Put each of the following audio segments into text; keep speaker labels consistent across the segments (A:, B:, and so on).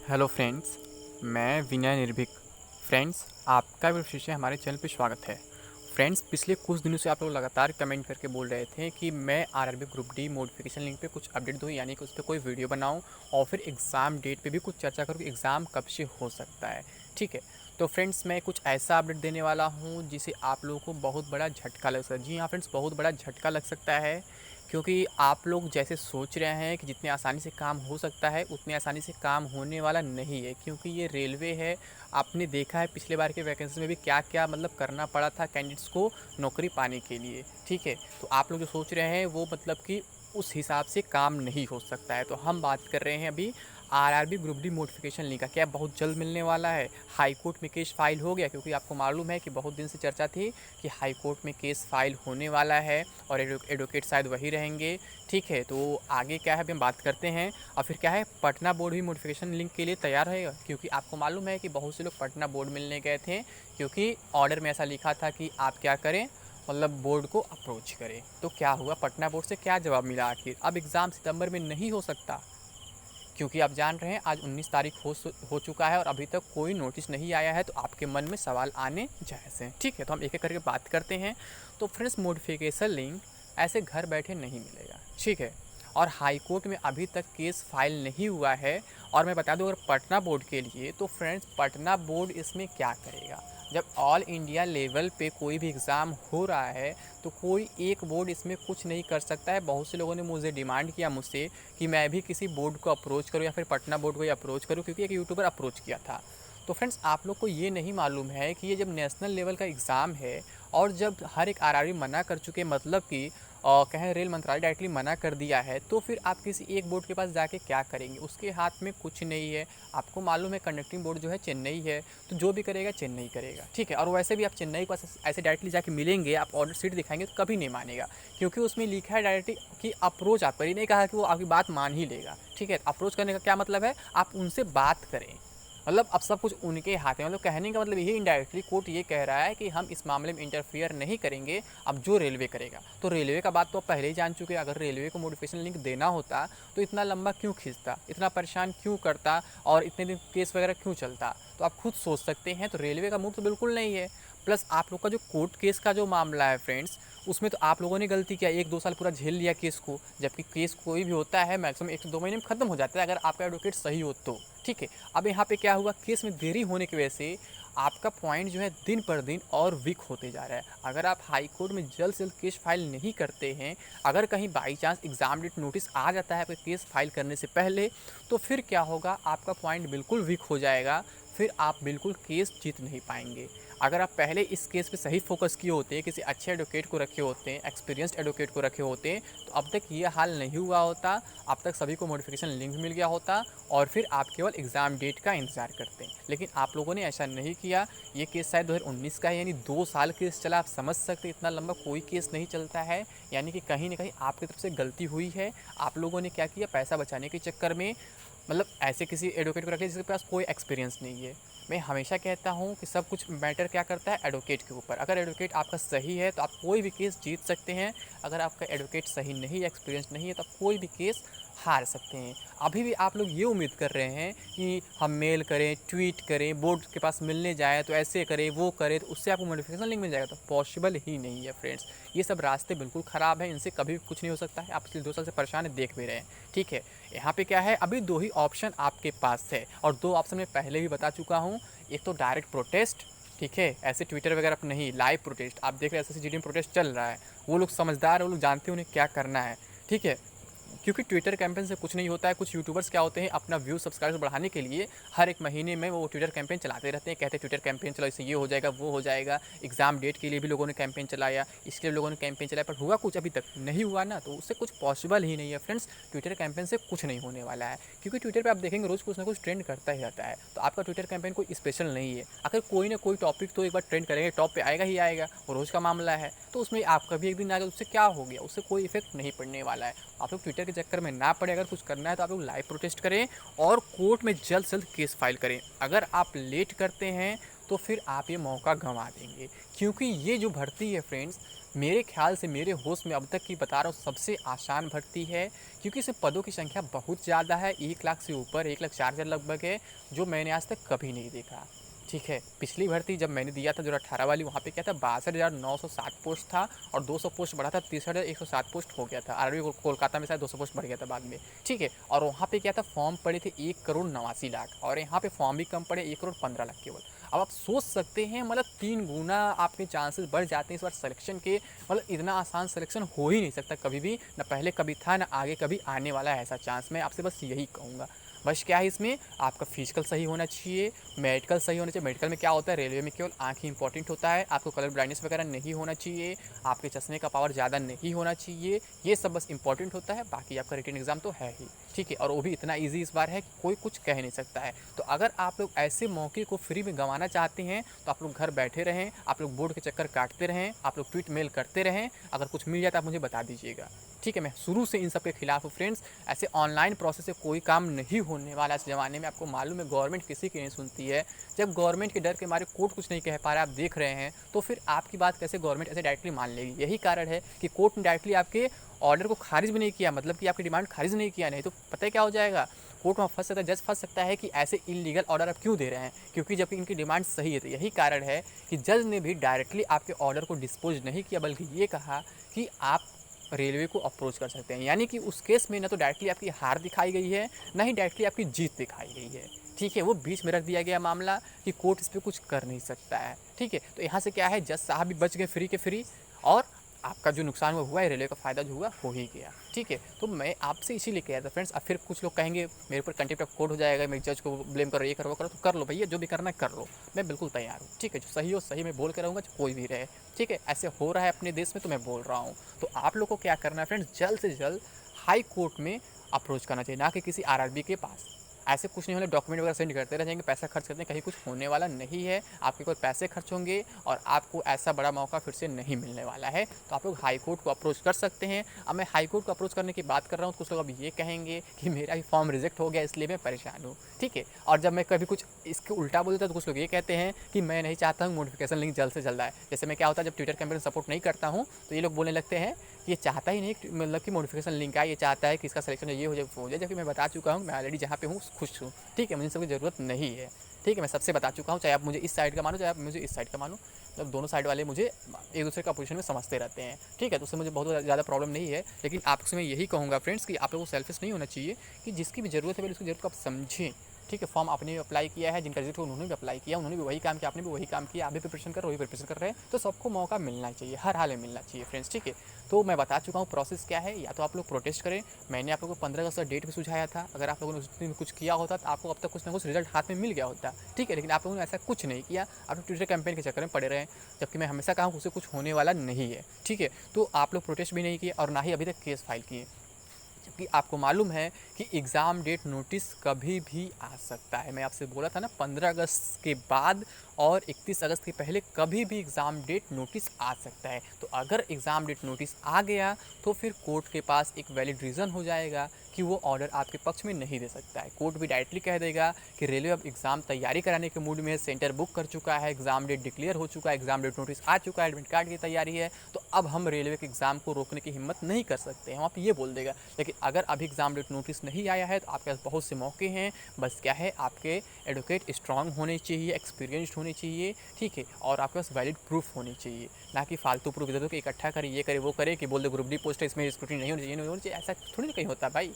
A: Hello friends, मैं विनय निर्भीक। Friends, आपका भी फिर से हमारे चैनल पे स्वागत है। फ्रेंड्स, पिछले कुछ दिनों से आप लोग लगातार कमेंट करके बोल रहे थे कि मैं RRB group D notification link पे कुछ अपडेट दूँ, यानी कि उस पर कोई वीडियो बनाऊँ और फिर एग्ज़ाम डेट पे भी कुछ चर्चा करूँ कि एग्ज़ाम कब से हो सकता है। ठीक है, तो फ्रेंड्स मैं कुछ ऐसा अपडेट देने वाला हूँ जिसे आप लोगों को बहुत बड़ा झटका लग सकता है। जी हाँ फ्रेंड्स, बहुत बड़ा झटका लग सकता है, क्योंकि आप लोग जैसे सोच रहे हैं कि जितनी आसानी से काम हो सकता है उतनी आसानी से काम होने वाला नहीं है, क्योंकि ये रेलवे है। आपने देखा है पिछले बार के वैकेंसी में भी क्या क्या मतलब करना पड़ा था कैंडिडेट्स को नौकरी पाने के लिए। ठीक है, तो आप लोग जो सोच रहे हैं वो मतलब कि उस हिसाब से काम नहीं हो सकता है। तो हम बात कर रहे हैं अभी RRB group D notification link का, क्या बहुत जल्द मिलने वाला है। हाई कोर्ट में केस फाइल हो गया, क्योंकि आपको मालूम है कि बहुत दिन से चर्चा थी कि हाई कोर्ट में केस फाइल होने वाला है और एडवोकेट शायद वही रहेंगे। ठीक है, तो आगे क्या है अभी हम बात करते हैं। और फिर क्या है, पटना बोर्ड भी नोटिफिकेशन लिंक के लिए तैयार रहेगा, क्योंकि आपको मालूम है कि बहुत से लोग पटना बोर्ड मिलने गए थे, क्योंकि ऑर्डर में ऐसा लिखा था कि आप क्या करें, मतलब बोर्ड को अप्रोच करें। तो क्या हुआ, पटना बोर्ड से क्या जवाब मिला आखिर। अब एग्ज़ाम सितंबर में नहीं हो सकता, क्योंकि आप जान रहे हैं आज 19 तारीख हो चुका है और अभी तक कोई नोटिस नहीं आया है। तो आपके मन में सवाल आने जायज़ हैं। ठीक है, तो हम एक एक करके बात करते हैं। तो फ्रेंड्स, नोटिफिकेशन लिंक ऐसे घर बैठे नहीं मिलेगा। ठीक है, और हाई कोर्ट में अभी तक केस फाइल नहीं हुआ है। और मैं बता दूं अगर पटना बोर्ड के लिए, तो फ्रेंड्स पटना बोर्ड इसमें क्या करेगा। जब ऑल इंडिया लेवल पे कोई भी एग्ज़ाम हो रहा है तो कोई एक बोर्ड इसमें कुछ नहीं कर सकता है। बहुत से लोगों ने मुझे डिमांड किया मुझसे कि मैं भी किसी बोर्ड को अप्रोच करूं या फिर पटना बोर्ड को ही अप्रोच करूं, क्योंकि एक यूट्यूबर अप्रोच किया था। तो फ्रेंड्स, आप लोग को ये नहीं मालूम है कि ये जब नेशनल लेवल का एग्ज़ाम है और जब हर एक आरआरबी मना कर चुके, मतलब कि कहें रेल मंत्रालय डायरेक्टली मना कर दिया है, तो फिर आप किसी एक बोर्ड के पास जाके क्या करेंगे। उसके हाथ में कुछ नहीं है। आपको मालूम है कंडक्टिंग बोर्ड जो है चेन्नई है, तो जो भी करेगा चेन्नई करेगा। ठीक है, और वैसे भी आप चेन्नई के पास ऐसे डायरेक्टली जाके मिलेंगे, आप ऑर्डर शीट दिखाएंगे तो कभी नहीं मानेगा, क्योंकि उसमें लिखा है डायरेक्टली कि अप्रोच आप करिए। नहीं कहा कि वो आपकी बात मान ही लेगा। ठीक है, अप्रोच करने का क्या मतलब है, आप उनसे बात करें, मतलब अब सब कुछ उनके हाथ में। मतलब कहने का मतलब यही इनडायरेक्टली कोर्ट ये कह रहा है कि हम इस मामले में इंटरफियर नहीं करेंगे, अब जो रेलवे करेगा। तो रेलवे का बात तो पहले ही जान चुके हैं। अगर रेलवे को नोटिफिकेशन लिंक देना होता तो इतना लंबा क्यों खींचता, इतना परेशान क्यों करता और इतने दिन केस वगैरह क्यों चलता। तो आप खुद सोच सकते हैं। तो रेलवे का मूड तो बिल्कुल नहीं है। प्लस आप लोग का जो कोर्ट केस का जो मामला है फ्रेंड्स, उसमें तो आप लोगों ने गलती किया, 1-2 साल पूरा झेल लिया केस को, जबकि केस कोई भी होता है मैक्सिमम 1 से 2 महीने में ख़त्म हो जाता है अगर आपका एडवोकेट सही हो तो। ठीक है, अब यहाँ पे क्या हुआ, केस में देरी होने की वजह से आपका पॉइंट जो है दिन पर दिन और वीक होते जा रहा है। अगर आप हाई कोर्ट में जल्द से जल्द केस फाइल नहीं करते हैं, अगर कहीं by chance exam date notice आ जाता है आपके केस फाइल करने से पहले, तो फिर क्या होगा, आपका पॉइंट बिल्कुल वीक हो जाएगा। फिर आप बिल्कुल केस जीत नहीं पाएंगे। अगर आप पहले इस केस पे सही फोकस किए होते, किसी अच्छे एडवोकेट को रखे होते, एक्सपीरियंस्ड एडवोकेट को रखे होते, तो अब तक ये हाल नहीं हुआ होता। अब तक सभी को नोटिफिकेशन लिंक मिल गया होता और फिर आप केवल एग्ज़ाम डेट का इंतज़ार करते हैं। लेकिन आप लोगों ने ऐसा नहीं किया। ये केस शायद 2019 का है, यानी 2 साल केस चला। आप समझ सकते इतना लंबा कोई केस नहीं चलता है, यानी कि कहीं ना कहीं आपकी तरफ से गलती हुई है। आप लोगों ने क्या किया, पैसा बचाने के चक्कर में मतलब ऐसे किसी एडवोकेट को रख लिया जिसके पास कोई एक्सपीरियंस नहीं है। मैं हमेशा कहता हूँ कि सब कुछ मैटर क्या करता है, एडवोकेट के ऊपर। अगर एडवोकेट आपका सही है तो आप कोई भी केस जीत सकते हैं। अगर आपका एडवोकेट सही नहीं है, एक्सपीरियंस नहीं है, तो आप कोई भी केस हार सकते हैं। अभी भी आप लोग ये उम्मीद कर रहे हैं कि हम मेल करें, ट्वीट करें, बोर्ड के पास मिलने जाएँ तो ऐसे करें, वो करें तो उससे आपको नोटिफिकेशन लिंक मिल जाएगा, तो पॉसिबल ही नहीं है फ्रेंड्स। ये सब रास्ते बिल्कुल ख़राब हैं, इनसे कभी कुछ नहीं हो सकता है। आप पिछले 2 साल से परेशान है, देख भी रहे हैं। ठीक है, यहाँ पे क्या है, अभी 2 ही ऑप्शन आपके पास है और 2 ऑप्शन मैं पहले भी बता चुका हूँ। एक तो डायरेक्ट प्रोटेस्ट, ठीक है, ऐसे ट्विटर वगैरह पर नहीं, लाइव प्रोटेस्ट। आप देख रहे हैं एसएससी जीडी में प्रोटेस्ट चल रहा है, वो लोग समझदार है, वो लोग जानते हैं उन्हें क्या करना है। ठीक है, क्योंकि ट्विटर कैंपेन से कुछ नहीं होता है। कुछ यूट्यूबर्स क्या होते हैं, अपना व्यू सब्सक्राइबर्स बढ़ाने के लिए हर एक महीने में वो ट्विटर कैंपेन चलाते रहते हैं। कहते हैं ट्विटर कैंपेन चलो, इससे ये हो जाएगा, वो हो जाएगा। एग्जाम डेट के लिए भी लोगों ने कैंपेन चलाया, इसके लिए लोगों ने कैंपेन चलाया, पर हुआ कुछ अभी तक नहीं हुआ ना, तो उससे कुछ पॉसिबल ही नहीं है फ्रेंड्स। ट्विटर कैंपेन से कुछ नहीं होने वाला है, क्योंकि ट्विटर पर आप देखेंगे रोज़ कुछ ना कुछ ट्रेंड करता ही रहता है। तो आपका ट्विटर कैंपेन कोई स्पेशल नहीं है। अगर कोई ना कोई टॉपिक तो एक बार ट्रेंड करेंगे, टॉप पे आएगा ही आएगा, वो रोज़ का मामला है। तो उसमें आपका भी एक दिन आएगा, उससे क्या हो गया, उससे कोई इफेक्ट नहीं पड़ने वाला है। आप लोग ट्विटर के चक्कर में ना पड़े। अगर कुछ करना है तो आप लोग लाइव प्रोटेस्ट करें और कोर्ट में जल्द से जल्द केस फाइल करें। अगर आप लेट करते हैं तो फिर आप ये मौका गंवा देंगे, क्योंकि ये जो भर्ती है फ्रेंड्स, मेरे ख्याल से मेरे होश में अब तक की बता रहा हूँ सबसे आसान भर्ती है, क्योंकि इसमें पदों की संख्या बहुत ज़्यादा है, 1 लाख से ऊपर, 1,04,000 लगभग है, जो मैंने आज तक कभी नहीं देखा। ठीक है, पिछली भर्ती जब मैंने दिया था 2018 वाली, वहाँ पे क्या था, 62,960 पोस्ट था और 200 पोस्ट बढ़ा था, 63,107 पोस्ट हो गया था। आरआरबी कोलकाता में शायद 200 पोस्ट बढ़ गया था बाद में। ठीक है, और वहाँ पे क्या था, फॉर्म पड़े थे 1,89,00,000 और यहाँ पे फॉर्म भी कम पड़े, 1,15,00,000 केवल। अब आप सोच सकते हैं, मतलब 3 गुना आपके चांसेस बढ़ जाते हैं इस बार सिलेक्शन के। मतलब इतना आसान सिलेक्शन हो ही नहीं सकता कभी भी, ना पहले कभी था ना आगे कभी आने वाला है ऐसा चांस। मैं आपसे बस यही कहूँगा। बस क्या है, इसमें आपका फिजिकल सही होना चाहिए, मेडिकल सही होना चाहिए। मेडिकल में क्या होता है, रेलवे में केवल आँख ही इंपॉर्टेंट होता है, आपको कलर ब्लाइंडनेस वगैरह नहीं होना चाहिए, आपके चश्मे का पावर ज़्यादा नहीं होना चाहिए, ये सब बस इंपॉर्टेंट होता है। बाकी आपका रिटन एग्जाम तो है ही। ठीक है, और वो भी इतना ईजी इस बार है कि कोई कुछ कह नहीं सकता है। तो अगर आप लोग ऐसे मौके को फ्री में गंवाना चाहते हैं तो आप लोग घर बैठे रहें, आप लोग बोर्ड के चक्कर काटते रहें, आप लोग ट्वीट मेल करते रहें। अगर कुछ मिल जाए तो आप मुझे बता दीजिएगा। ठीक है, मैं शुरू से इन सब के खिलाफ हूँ फ्रेंड्स। ऐसे ऑनलाइन प्रोसेस से कोई काम नहीं होने वाला इस ज़माने में। आपको मालूम है गवर्नमेंट किसी की नहीं सुनती है। जब गवर्नमेंट के डर के मारे कोर्ट कुछ नहीं कह पा रहा है, आप देख रहे हैं, तो फिर आपकी बात कैसे गवर्नमेंट ऐसे डायरेक्टली मान लेगी। यही कारण है कि कोर्ट ने डायरेक्टली आपके ऑर्डर को खारिज भी नहीं किया, मतलब कि आपकी डिमांड खारिज नहीं किया। नहीं तो पता है क्या हो जाएगा, कोर्ट में फंस सकता है, जज फंस सकता है कि ऐसे इलीगल ऑर्डर आप क्यों दे रहे हैं, क्योंकि जबकि इनकी डिमांड सही है। तो यही कारण है कि जज ने भी डायरेक्टली आपके ऑर्डर को डिस्पोज नहीं किया, बल्कि ये कहा कि आप रेलवे को अप्रोच कर सकते हैं। यानी कि उस केस में ना तो डायरेक्टली आपकी हार दिखाई गई है, ना ही डायरेक्टली आपकी जीत दिखाई गई है। ठीक है, वो बीच में रख दिया गया मामला कि कोर्ट इस पर कुछ कर नहीं सकता है। ठीक है, तो यहाँ से क्या है, जज साहब भी बच गए फ्री के फ्री, और आपका जो नुकसान हुआ है, रेलवे का फ़ायदा जो हुआ हो ही गया। ठीक है, तो मैं आपसे इसीलिए कह रहा था फ्रेंड्स। अब फिर कुछ लोग कहेंगे मेरे ऊपर कंटेम्प्ट ऑफ कोर्ट हो जाएगा, मेरे जज को ब्लेम करो, ये करो वो करो, तो कर लो भैया, जो भी करना है कर लो, मैं बिल्कुल तैयार हूँ। ठीक है, जो सही हो सही मैं बोल के रहूँगा, कोई भी रहे। ठीक है, ऐसे हो रहा है अपने देश में तो मैं बोल रहा हूँ। तो आप लोग को क्या करना है फ्रेंड्स, जल्द से जल्द हाई कोर्ट में अप्रोच करना चाहिए, ना कि किसी आरआरबी के पास। ऐसे कुछ नहीं होने, डॉक्यूमेंट वगैरह सेंड करते रह जाएंगे, पैसा खर्च करते हैं, कहीं कुछ होने वाला नहीं है। आपके कोई पैसे खर्च होंगे और आपको ऐसा बड़ा मौका फिर से नहीं मिलने वाला है। तो आप लोग हाई कोर्ट को अप्रोच कर सकते हैं। अब मैं हाई कोर्ट को अप्रोच करने की बात कर रहा हूँ तो कुछ लोग अब ये कहेंगे कि मेरा ही फॉर्म रिजेक्ट हो गया इसलिए मैं परेशान हूँ। ठीक है, और जब मैं कभी कुछ इसके उल्टा बोलता तो कुछ लोग ये कहते हैं कि मैं नहीं चाहता हूँ नोटिफिकेशन लिंक जल्द से जल्द आए। जैसे मैं क्या होता है, जब ट्विटर कैंपेन सपोर्ट नहीं करता हूँ तो ये लोग बोलने लगते हैं ये चाहता ही नहीं, मतलब कि नोटिफिकेशन लिंक आए, ये चाहता है कि इसका सिलेक्शन ये हो जाए वो हो जाए। जबकि मैं बता चुका हूँ मैं ऑलरेडी जहाँ पे हूँ खुश हूँ। ठीक है, मुझे सबकी ज़रूरत नहीं है। ठीक है, मैं सबसे बता चुका हूँ, चाहे आप मुझे इस साइड का मानो चाहे आप मुझे इस साइड का मानो, मतलब दोनों साइड वाले मुझे एक दूसरे का पोजीशन में समझते रहते हैं। ठीक है, तो उससे मुझे बहुत ज़्यादा प्रॉब्लम नहीं है। लेकिन आपसे मैं यही कहूँगा फ्रेंड्स कि आप लोगों को सेल्फिश नहीं होना चाहिए, कि जिसकी भी ज़रूरत है पहले उसकी ज़रूरत को आप समझें। ठीक है, फॉर्म आपने भी अप्लाई किया है, जिनका रिजल्ट उन्होंने भी अप्लाई किया, उन्होंने भी वही काम किया, आपने भी वही काम किया, आप भी प्रिपरेशन कर रहे हो, वही प्रिपरेशन कर रहे हैं, तो सबको मौका मिलना चाहिए, हर हाल में मिलना चाहिए फ्रेंड्स। ठीक है, तो मैं बता चुका हूँ प्रोसेस क्या है। या तो आप लोग प्रोटेस्ट करें, मैंने आप लोगों को 15 अगस्त का डेट भी सुझाया था, अगर आप लोगों ने उस दिन कुछ किया होता तो आपको अब तक कुछ ना कुछ रिजल्ट हाथ में मिल गया होता। ठीक है, लेकिन आप लोगों ने ऐसा कुछ नहीं किया, आप लोग ट्विटर कैंपेन के चक्कर में पड़े रहे, जबकि मैं हमेशा कहा उससे कुछ होने वाला नहीं है। ठीक है, तो आप लोग प्रोटेस्ट भी नहीं किए और ना ही अभी तक केस फाइल किए, जबकि आपको मालूम है कि एग्ज़ाम डेट नोटिस कभी भी आ सकता है। मैं आपसे बोला था ना, 15 अगस्त के बाद और 31 अगस्त के पहले कभी भी एग्ज़ाम डेट नोटिस आ सकता है। तो अगर एग्ज़ाम डेट नोटिस आ गया तो फिर कोर्ट के पास एक वैलिड रीज़न हो जाएगा कि वो ऑर्डर आपके पक्ष में नहीं दे सकता है। कोर्ट भी डायरेक्टली कह देगा कि रेलवे अब एग्ज़ाम तैयारी कराने के मूड में है, सेंटर बुक कर चुका है, एग्ज़ाम डेट डिक्लेयर हो चुका है, एग्ज़ाम डेट नोटिस आ चुका है, एडमिट कार्ड की तैयारी है, तो अब हम रेलवे के एग्ज़ाम को रोकने की हिम्मत नहीं कर सकते हैं, वहाँ पर ये बोल देगा। लेकिन अगर अभी एग्ज़ाम डेट नोटिस नहीं आया है तो आपके पास बहुत से मौके हैं। बस क्या है, आपके एडवोकेट स्ट्रांग होने चाहिए, एक्सपीरियंस्ड होने चाहिए। ठीक है, और आपके पास वैलिड प्रूफ होनी चाहिए, ना कि फालतू प्रूफ इधर उधर के इकट्ठा करे, ये करे वो करे कि बोल दे ग्रुप डी पोस्ट है इसमें स्क्रूटनी नहीं होनी चाहिए, नहीं होनी चाहिए। ऐसा थोड़ी ना कहीं होता भाई,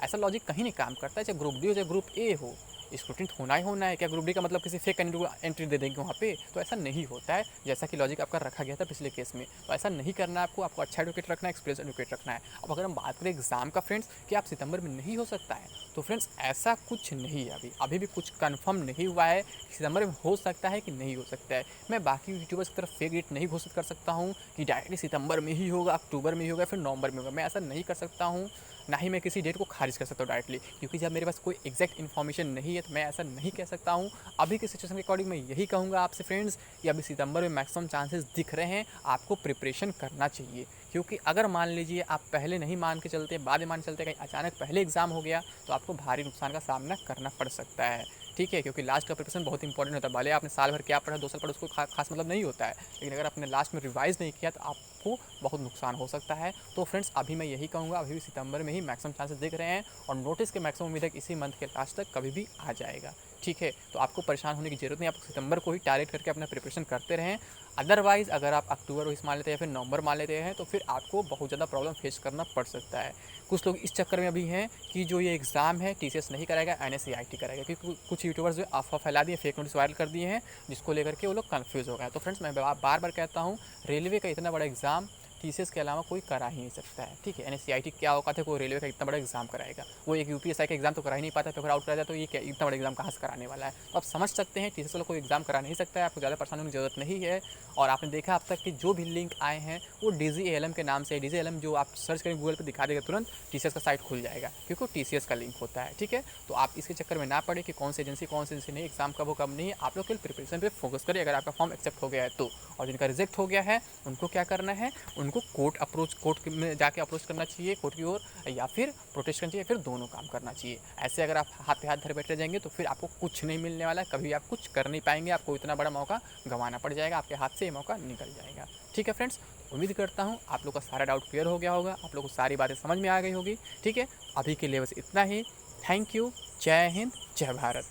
A: ऐसा लॉजिक कहीं नहीं काम करता है। चाहे ग्रुप डी हो चाहे ग्रुप ए हो, स्क्रूटनी होना ही होना है। क्या ग्रुप डी का मतलब किसी फेक कैंडिडेट को एंट्री दे देंगे वहाँ पे? तो ऐसा नहीं होता है, जैसा कि लॉजिक आपका रखा गया था पिछले केस में। तो ऐसा नहीं करना है आपको अच्छा एडवोकेट रखना है, एक्सपीरियंस एडवोकेट रखना है। अब अगर हम बात करें एग्जाम का फ्रेंड्स, कि आप सितंबर में नहीं हो सकता है, तो फ्रेंड्स ऐसा कुछ नहीं है। अभी भी कुछ कन्फर्म नहीं हुआ है सितंबर में हो सकता है कि नहीं हो सकता है। मैं बाकी यूट्यूबर्स की तरफ फेक डेट नहीं घोषित कर सकता हूँ कि डायरेक्टली सितंबर में ही होगा, अक्टूबर में ही होगा, फिर नवंबर में होगा। मैं ऐसा नहीं कर सकता हूँ, ना ही मैं किसी डेट को खारिज कर सकता हूँ डायरेक्टली, क्योंकि जब मेरे पास कोई एग्जैक्ट इन्फॉर्मेशन नहीं है तो मैं ऐसा नहीं कह सकता हूँ। अभी की सिचुएशन के अकॉर्डिंग मैं यही कहूँगा आपसे फ्रेंड्स कि अभी सितंबर में मैक्सिमम चांसेस दिख रहे हैं, आपको प्रिपरेशन करना चाहिए। क्योंकि अगर मान लीजिए आप पहले नहीं मान के चलते, बाद में मान के चलते, कहीं अचानक पहले एग्ज़ाम हो गया तो आपको भारी नुकसान का सामना करना पड़ सकता है। ठीक है, क्योंकि लास्ट का प्रिपरेशन बहुत इंपॉर्टेंट होता है। भले आपने साल भर क्या पढ़ा, 2 साल पढ़ा, उसको खास मतलब नहीं होता है, लेकिन अगर आपने लास्ट में रिवाइज़ नहीं किया तो आपको बहुत नुकसान हो सकता है। तो फ्रेंड्स अभी मैं यही कहूँगा, अभी भी सितंबर में ही मैक्सिमम चांसेस दिख रहे हैं और नोटिस के मैक्सिमम उम्मीद है कि इसी मंथ के लास्ट तक कभी भी आ जाएगा। ठीक है, तो आपको परेशान होने की ज़रूरत नहीं, आप सितंबर को ही टारगेट करके अपना प्रिपरेशन करते रहें। अदरवाइज़ अगर आप अक्टूबर को इस मान लेते हैं या फिर नवंबर मान लेते हैं तो फिर आपको बहुत ज़्यादा प्रॉब्लम फेस करना पड़ सकता है। कुछ लोग इस चक्कर में अभी हैं कि जो ये एग्ज़ाम है टीसीएस नहीं कराएगा, एनएससीआईटी कराएगा, क्योंकि कुछ यूट्यूबर्स जो अफवाह फैला दिए, फेक नोटिस वायरल कर दिए हैं, जिसको लेकर के वो लोग कन्फ्यूज़ हो गए हैं। तो फ्रेंड्स मैं बार बार कहता हूँ, रेलवे का इतना बड़ा एग्ज़ाम टीसीएस के अलावा कोई करा ही नहीं सकता है। ठीक है, एनएससीआईटी क्या औकात है कोई रेलवे का इतना बड़ा एग्जाम कराएगा? वो एक यूपीएसआई का एग्जाम तो करा ही नहीं पाता, पेपर आउट कर जाए तो ये क्या इतना बड़ा एग्जाम कहाँ से कराने वाला है? तो आप समझ सकते हैं टीसीएस वाला कोई एग्जाम करा नहीं सकता है, आपको ज़्यादा परेशान होने की जरूरत नहीं है। और आपने देखा अब तक कि जो भी लिंक आए हैं वो डीजीएलएम के नाम से, डीजीएलएम जो आप सर्च करेंगे गूगल पर दिखा देगा तुरंत, टीसीएस का साइट खुल जाएगा, क्योंकि वो टीसीएस का लिंक होता है। ठीक है, तो आप इसके चक्कर में ना पड़े कि कौन सी एजेंसी नहीं, एग्जाम कब हो कब नहीं है। आप लोग केवल प्रिपरेशन पे फोकस करिए। अगर आपका फॉर्म एक्सेप्ट हो गया है तो, और जिनका रिजेक्ट हो गया है उनको क्या करना है, उनको कोर्ट में जाके अप्रोच करना चाहिए, कोर्ट की ओर, या फिर प्रोटेस्ट करना चाहिए, फिर दोनों काम करना चाहिए। ऐसे अगर आप हाथ पे हाथ धरे बैठे जाएंगे तो फिर आपको कुछ नहीं मिलने वाला है, कभी आप कुछ कर नहीं पाएंगे, आपको इतना बड़ा मौका गंवाना पड़ जाएगा, आपके हाथ से ये मौका निकल जाएगा। ठीक है फ्रेंड्स, उम्मीद करता हूँ आप लोग का सारा डाउट क्लियर हो गया होगा, आप लोग को सारी बातें समझ में आ गई होगी। ठीक है, अभी के लिए बस इतना ही। थैंक यू, जय हिंद, जय भारत।